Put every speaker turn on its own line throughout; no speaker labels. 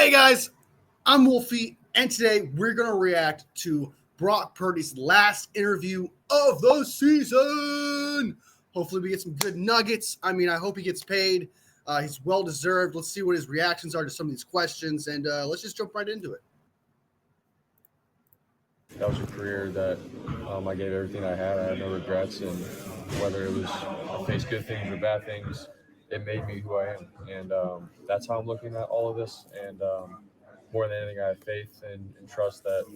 Hey guys, I'm Wolfie, and today we're going to react to Brock Purdy's last interview of the season. Hopefully we get some good nuggets. I hope he gets paid. He's well deserved. Let's see what his reactions are to some of these questions, and let's just jump right into it.
That was a career that I gave everything I had. I had no regrets, and whether it was I faced good things or bad things, it made me who I am. And that's how I'm looking at all of this. And more than anything, I have faith and trust that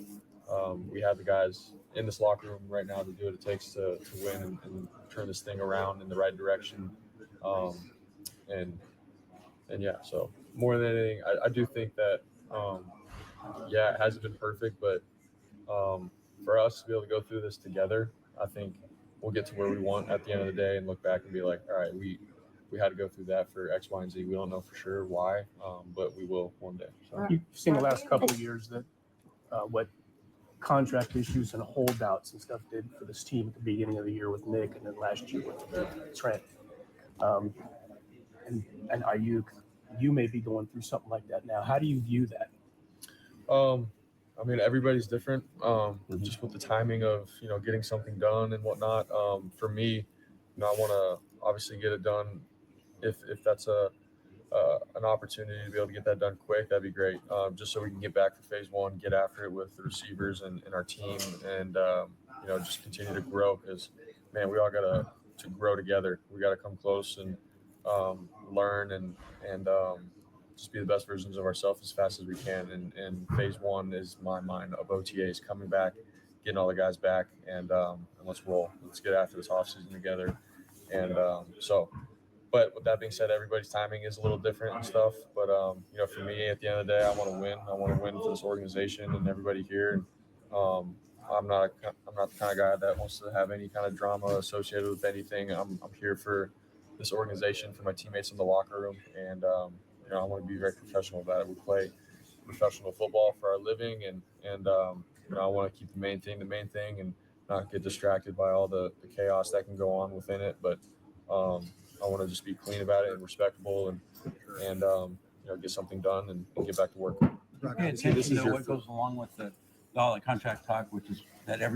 we have the guys in this locker room right now to do what it takes to win and turn this thing around in the right direction. Um, and yeah, so more than anything, I do think that it hasn't been perfect, but for us to be able to go through this together, I think we'll get to where we want at the end of the day and look back and be like, all right, we had to go through that for X, Y, and Z. We don't know for sure why, but we will one day. So.
You've seen the last couple of years that what contract issues and holdouts and stuff did for this team at the beginning of the year with Nick, and then last year with Trent. And are you may be going through something like that now. How do you view that?
Everybody's different. Just with the timing of getting something done and whatnot. For me, I want to obviously get it done. If that's an opportunity to be able to get that done quick, that'd be great. Just so we can get back to phase one, get after it with the receivers and our team, and just continue to grow. Because man, we all gotta to grow together. We gotta come close and learn and just be the best versions of ourselves as fast as we can. And phase one is my mind of OTAs coming back, getting all the guys back, and let's roll. Let's get after this offseason together. And but with that being said, everybody's timing is a little different and stuff. But for me, at the end of the day, I want to win. I want to win for this organization and everybody here. And I'm not the kind of guy that wants to have any kind of drama associated with anything. I'm here for this organization, for my teammates in the locker room, and I want to be very professional about it. We play professional football for our living, and I want to keep the main thing, and not get distracted by all the chaos that can go on within it. But I want to just be clean about it and respectable, and get something done and get back to work.
Pay attention to what goes along with all the contract talk, which is that a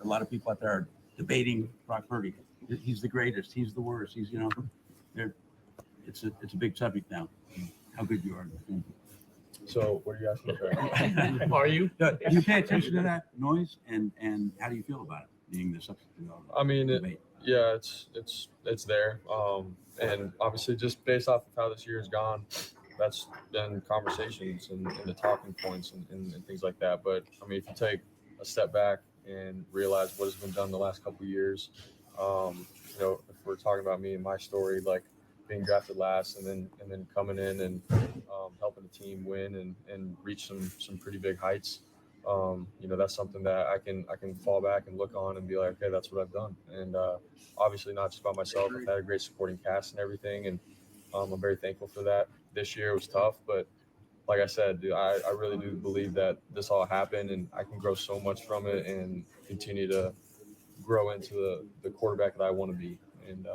lot of people out there are debating Brock Purdy. He's the greatest. He's the worst. He's it's a big subject now. How good you are.
So what are you asking about?
Are you?
Do you pay attention to that noise, and how do you feel about it being the subject of debate?
Yeah, it's there. And obviously just based off of how this year has gone, that's been conversations and the talking points and things like that. But if you take a step back and realize what has been done the last couple of years, if we're talking about me and my story, like being drafted last and then coming in and helping the team win and reach some pretty big heights. That's something that I can fall back and look on and be like, okay, that's what I've done. And obviously not just by myself. I've had a great supporting cast and everything, and I'm very thankful for that. This year was tough, but like I said, dude, I really do believe that this all happened, and I can grow so much from it and continue to grow into the quarterback that I want to be. And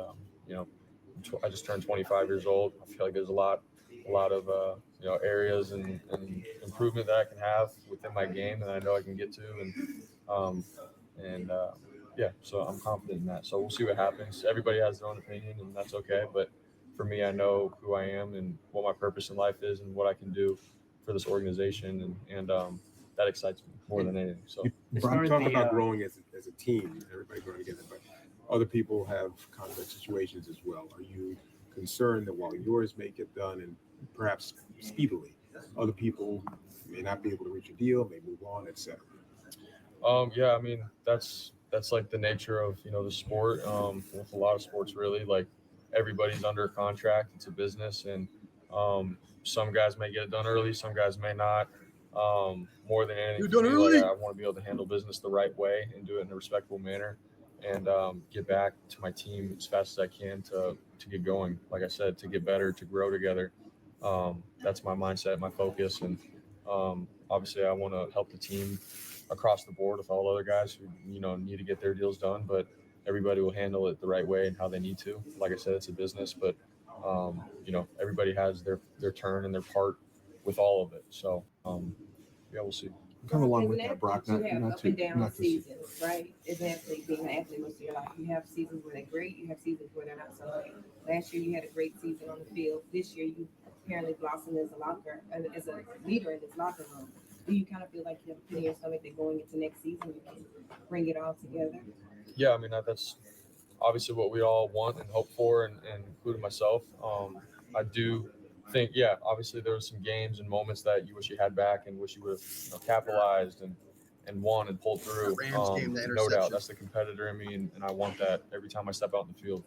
I just turned 25 years old. I feel like there's a lot of areas and improvement that I can have within my game, and I know I can get to, so I'm confident in that. So we'll see what happens. Everybody has their own opinion, and that's okay. But for me, I know who I am and what my purpose in life is and what I can do for this organization, and that excites me more than anything. So
I'm talking about growing as a team, everybody growing together, but other people have conflict situations as well. Are you concerned that while yours may get done and perhaps speedily, other people may not be able to reach a deal, may move on, etc.?
That's like the nature of the sport. With a lot of sports, really, like everybody's under a contract. It's a business, and some guys may get it done early, some guys may not. More than anything, I want to be able to handle business the right way and do it in a respectful manner, and get back to my team as fast as I can to get going. Like I said, to get better, to grow together. That's my mindset, my focus, and obviously I want to help the team across the board with all other guys who need to get their deals done, but everybody will handle it the right way and how they need to. Like I said, it's a business, but everybody has their turn and their part with all of it. So yeah, we'll see.
Come along
As
with
an
that, Brock.
athlete, you have up and down
not to
seasons, right? As an athlete, being an athlete most of your life, you have seasons where they're great, you have seasons where they're not so great. Last year, you had a great season on the field. This year, you apparently blossomed as as a leader in this locker room. Do you kind of feel like you have a pit in your stomach that going into next season, you can bring it all together?
Yeah, I mean that's obviously what we all want and hope for, and including myself. I do think, yeah, obviously there were some games and moments that you wish you had back and wish you would have capitalized and won and pulled through.
Rams game, the
No
interception.
doubt, that's the competitor in me, and I want that every time I step out in the field.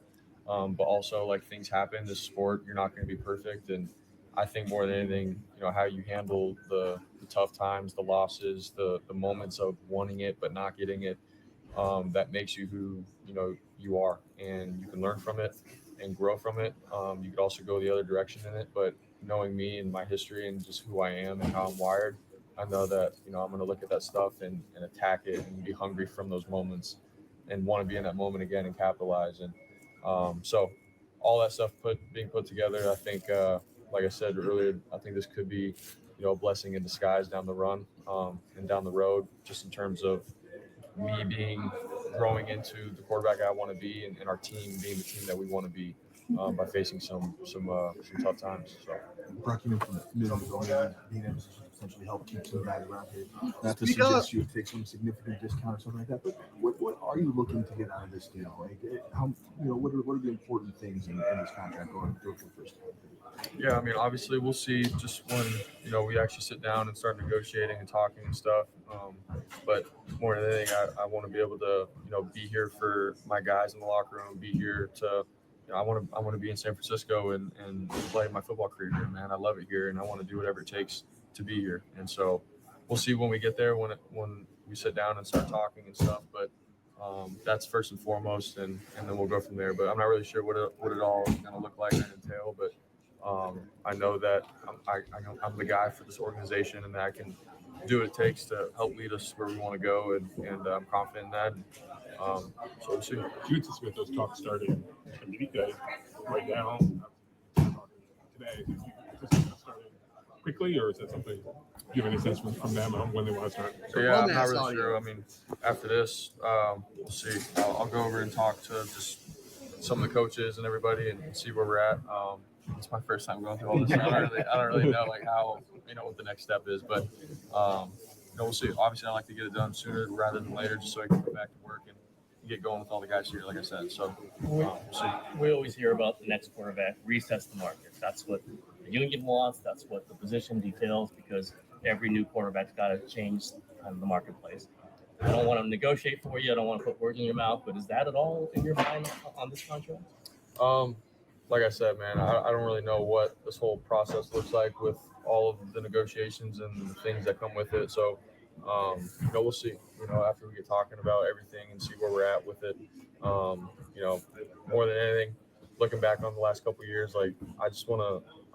But also, like, things happen. This sport, you're not going to be perfect, and I think more than anything, how you handle the tough times, the losses, the moments of wanting it but not getting it. That makes you who you are, and you can learn from it and grow from it. You could also go the other direction in it, but knowing me and my history and just who I am and how I'm wired, I know that I'm going to look at that stuff and attack it and be hungry from those moments and want to be in that moment again and capitalize. And so all that stuff being put together, I think, like I said earlier, I think this could be a blessing in disguise down the run and down the road, just in terms of me growing into the quarterback I want to be, and our team being the team that we want to be by facing some tough times. So,
Brock, you mentioned minimums only being in a position to potentially help keep some guys around here. Not to
Speak up.
suggest you would take some significant discount or something like that, but what are you looking to get out of this deal? Like, what are the important things in this contract going through for the first time?
yeah, I mean, obviously we'll see just when we actually sit down and start negotiating and talking and stuff. But more than anything, I want to be able to be here for my guys in the locker room. Be here to I want to be in San Francisco and play my football career here, man. I love it here, and I want to do whatever it takes to be here. And so we'll see when we get there, when we sit down and start talking and stuff. But that's first and foremost, and then we'll go from there. But I'm not really sure what it all is going to look like and entail. But I know that I'm the guy for this organization, and that I can do what it takes to help lead us where we want to go, and I'm confident in that. So we'll see.
Do you anticipate those talks starting immediately, right now? Today, do you anticipate that starting quickly, or is that something? Do you have any sense from them on when they want to start?
So yeah, I'm not really sure. I mean, after this, we'll see. I'll go over and talk to just some of the coaches and everybody and see where we're at. It's my first time going through all this. I don't really know like how what the next step is, but we'll see. Obviously, I like to get it done sooner rather than later, just so I can go back to work and get going with all the guys here, like I said. So we'll see.
We always hear about the next quarterback resets the market. That's what the union wants. That's what the position details, because every new quarterback's got to change kind of the marketplace. I don't want to negotiate for you. I don't want to put words in your mouth, but is that at all in your mind on this contract?
Like I said, man, I don't really know what this whole process looks like with all of the negotiations and the things that come with it. So, we'll see, after we get talking about everything and see where we're at with it. More than anything, looking back on the last couple of years, like I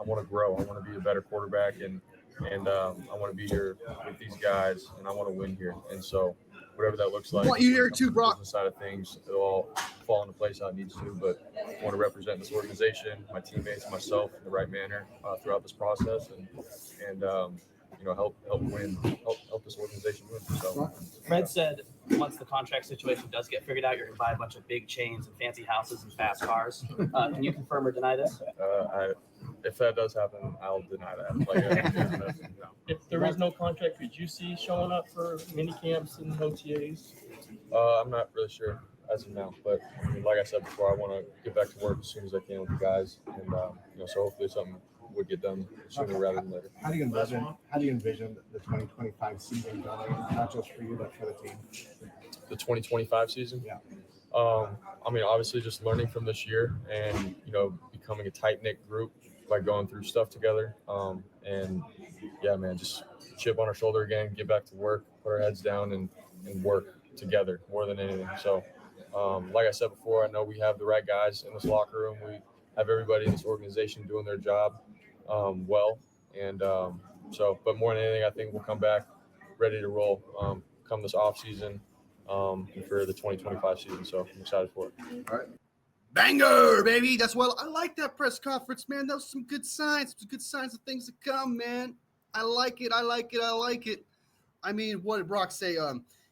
want to grow. I want to be a better quarterback, and I want to be here with these guys, and I want to win here. And so whatever that looks like,
Want you here too, Brock.
business side of things, it'll all fall into place how it needs to. But I want to represent this organization, my teammates, myself in the right manner throughout this process, and help this organization win. So,
Fred said once the contract situation does get figured out, you're going to buy a bunch of big chains and fancy houses and fast cars. Can you confirm or deny this?
If that does happen, I'll deny that. No.
If there is no contract, could you see showing up for mini camps and OTAs?
I'm not really sure as of now, but like I said before, I want to get back to work as soon as I can with the guys, and so hopefully something would get done sooner rather than later.
How do you envision the 2025 season going, not just for you, but for the team?
The 2025 season?
Yeah.
I mean, obviously just learning from this year and, becoming a tight-knit group by going through stuff together. And yeah, man, just chip on our shoulder again, get back to work, put our heads down and work together more than anything. So, like I said before, I know we have the right guys in this locker room. We have everybody in this organization doing their job well. And but more than anything, I think we'll come back ready to roll come this off season for the 2025 season. So I'm excited for it.
All right. Banger, baby. That's what I like that press conference, man. That was some good signs of things to come, man. I like it. I like it. I like it. I mean, what did Brock say?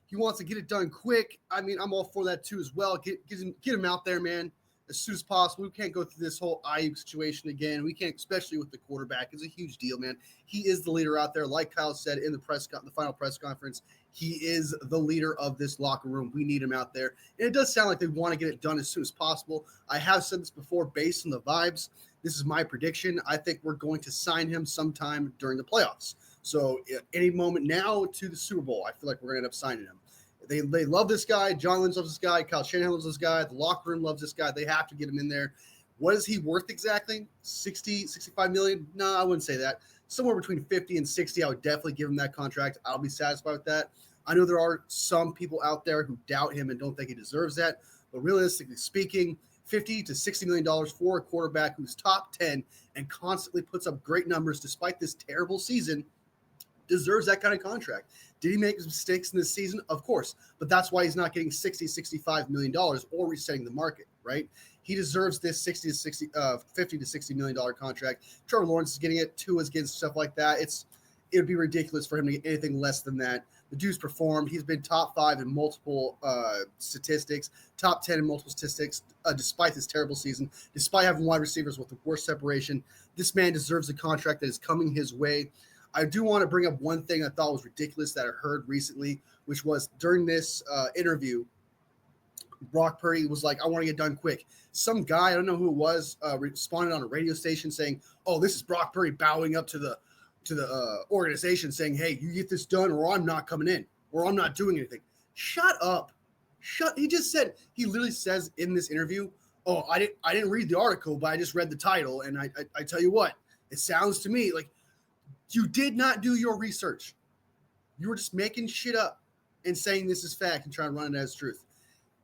He wants to get it done quick. I mean, I'm all for that too as well. Get him out there, man, as soon as possible. We can't go through this whole Ayuk situation again. We can't, especially with the quarterback. It's a huge deal, man. He is the leader out there, like Kyle said in the final press conference. He is the leader of this locker room. We need him out there, and it does sound like they want to get it done as soon as possible. I have said this before, based on the vibes. This is my prediction. I think we're going to sign him sometime during the playoffs. So any moment now to the Super Bowl, I feel like we're going to end up signing him. They love this guy. John Lynch loves this guy. Kyle Shanahan loves this guy. The locker room loves this guy. They have to get him in there. What is he worth exactly? 60, 65 million? No, I wouldn't say that. Somewhere between 50 and 60, I would definitely give him that contract. I'll be satisfied with that. I know there are some people out there who doubt him and don't think he deserves that. But realistically speaking, $50 to $60 million for a quarterback who's top 10 and constantly puts up great numbers despite this terrible season deserves that kind of contract. Did he make mistakes in this season? Of course, but that's why he's not getting $65 million or resetting the market, right? He deserves this $50 to $60 million contract. Trevor Lawrence is getting it, Tua is getting stuff like that. It would be ridiculous for him to get anything less than that. The dude's performed. He's been top 5 in multiple statistics, top 10 in multiple statistics, despite this terrible season, despite having wide receivers with the worst separation. This man deserves a contract that is coming his way. I do want to bring up one thing I thought was ridiculous that I heard recently, which was during this interview, Brock Purdy was like, I want to get done quick. Some guy, I don't know who it was, responded on a radio station saying, oh, this is Brock Purdy bowing up to the organization saying, hey, you get this done or I'm not coming in or I'm not doing anything. Shut up. He just said, he literally says in this interview, oh, I didn't read the article, but I just read the title. And I tell you what, it sounds to me like you did not do your research. You were just making shit up and saying this is fact and trying to run it as truth.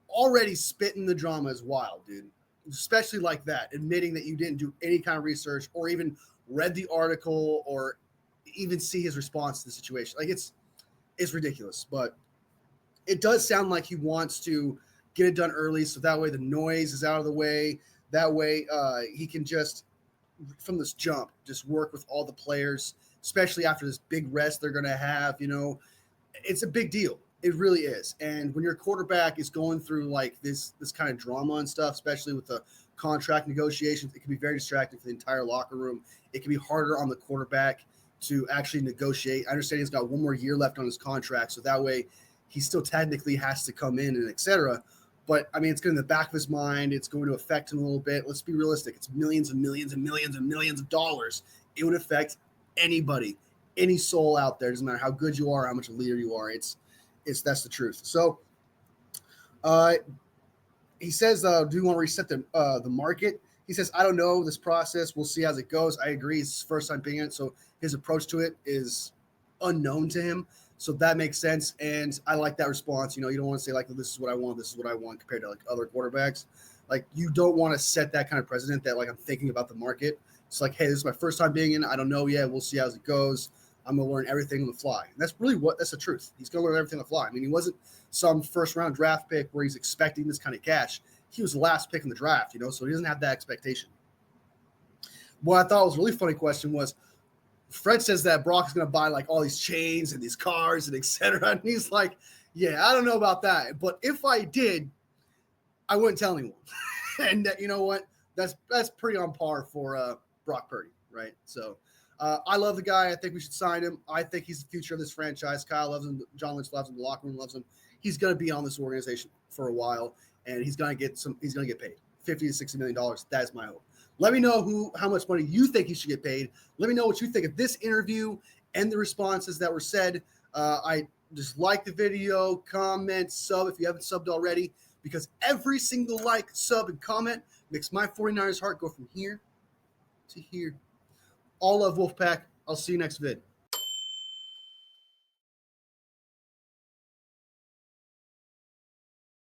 Already spitting the drama is wild, dude. Especially like that, admitting that you didn't do any kind of research or even read the article or even see his response to the situation. Like it's ridiculous, but it does sound like he wants to get it done early. So that way the noise is out of the way. That way he can just, from this jump, just work with all the players, especially after this big rest they're going to have. You know, it's a big deal. It really is. And when your quarterback is going through like this kind of drama and stuff, especially with the contract negotiations, it can be very distracting for the entire locker room. It can be harder on the quarterback to actually negotiate. I understand he's got one more year left on his contract, so that way he still technically has to come in and et cetera. But, I mean, it's going to in the back of his mind. It's going to affect him a little bit. Let's be realistic. It's millions and millions and millions and millions of dollars. It would affect anybody, any soul out there. Doesn't matter how good you are, how much a leader you are. That's the truth. So he says, do you want to reset the market? He says, I don't know this process. We'll see as it goes. I agree. It's his first time being in it. So his approach to it is unknown to him. So that makes sense. And I like that response. You know, you don't want to say like, this is what I want compared to like other quarterbacks. Like you don't want to set that kind of precedent that like I'm thinking about the market. It's like, hey, this is my first time being in. I don't know yet. We'll see how it goes. I'm going to learn everything on the fly. And that's really that's the truth. He's going to learn everything on the fly. I mean, he wasn't some first round draft pick where he's expecting this kind of cash. He was the last pick in the draft, you know, so he doesn't have that expectation. What I thought was a really funny question was Fred says that Brock is going to buy like all these chains and these cars and et cetera. And he's like, yeah, I don't know about that. But if I did, I wouldn't tell anyone. And you know what? That's pretty on par for Brock Purdy, right? So I love the guy. I think we should sign him. I think he's the future of this franchise. Kyle loves him. John Lynch loves him. The locker room loves him. He's going to be on this organization for a while, and he's going to get paid $50 to $60 million. That is my hope. Let me know how much money you think he should get paid. Let me know what you think of this interview and the responses that were said. I just like the video, comment, sub if you haven't subbed already, because every single like, sub, and comment makes my 49ers heart go from here to here. All love, Wolfpack. I'll see you next vid.